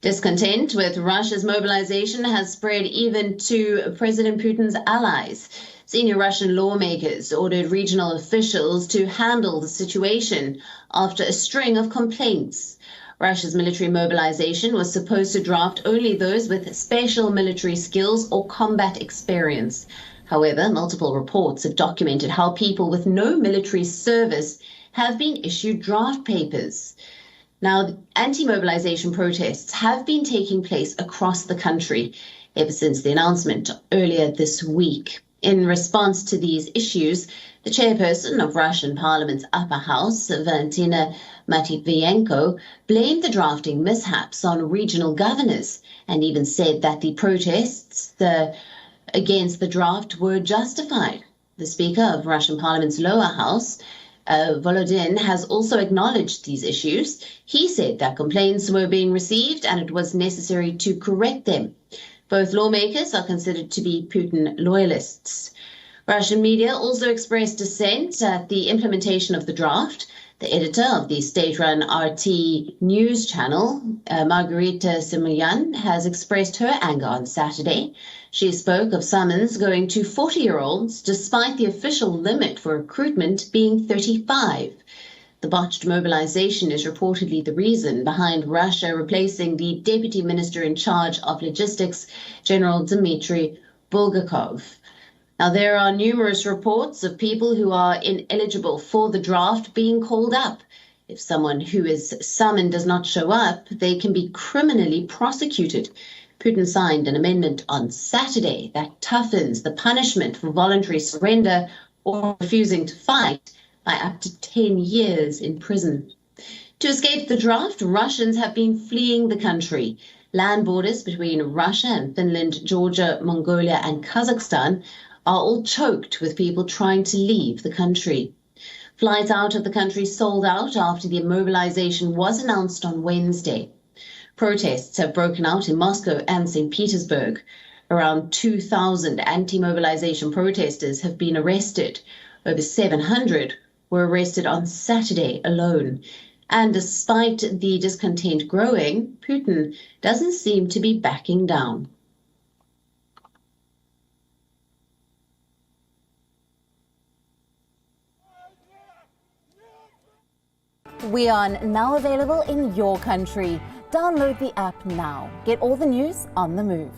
Discontent with Russia's mobilization has spread even to President Putin's allies. Senior Russian lawmakers ordered regional officials to handle the situation after a string of complaints. Russia's military mobilization was supposed to draft only those with special military skills or combat experience. However, multiple reports have documented how people with no military service have been issued draft papers. Now, anti-mobilization protests have been taking place across the country ever since the announcement earlier this week. In response to these issues, the chairperson of Russian Parliament's upper house, Valentina Matviyenko, blamed the drafting mishaps on regional governors and even said that the protests against the draft were justified. The Speaker of Russian Parliament's lower house, Volodin, has also acknowledged these issues. He said that complaints were being received and it was necessary to correct them. Both lawmakers are considered to be Putin loyalists. Russian media also expressed dissent at the implementation of the draft. The editor of the state-run RT news channel, Margarita Simulyan, has expressed her anger on Saturday. She spoke of summons going to 40-year-olds despite the official limit for recruitment being 35. The botched mobilization is reportedly the reason behind Russia replacing the deputy minister in charge of logistics, General Dmitry Bulgakov. Now, there are numerous reports of people who are ineligible for the draft being called up. If someone who is summoned does not show up, they can be criminally prosecuted. Putin signed an amendment on Saturday that toughens the punishment for voluntary surrender or refusing to fight by up to 10 years in prison. To escape the draft, Russians have been fleeing the country. Land borders between Russia and Finland, Georgia, Mongolia, and Kazakhstan are all choked with people trying to leave the country. Flights out of the country sold out after the mobilization was announced on Wednesday. Protests have broken out in Moscow and St. Petersburg. Around 2,000 anti-mobilization protesters have been arrested. Over 700 were arrested on Saturday alone. And despite the discontent growing, Putin doesn't seem to be backing down. WION, now available in your country. Download the app now. Get all the news on the move.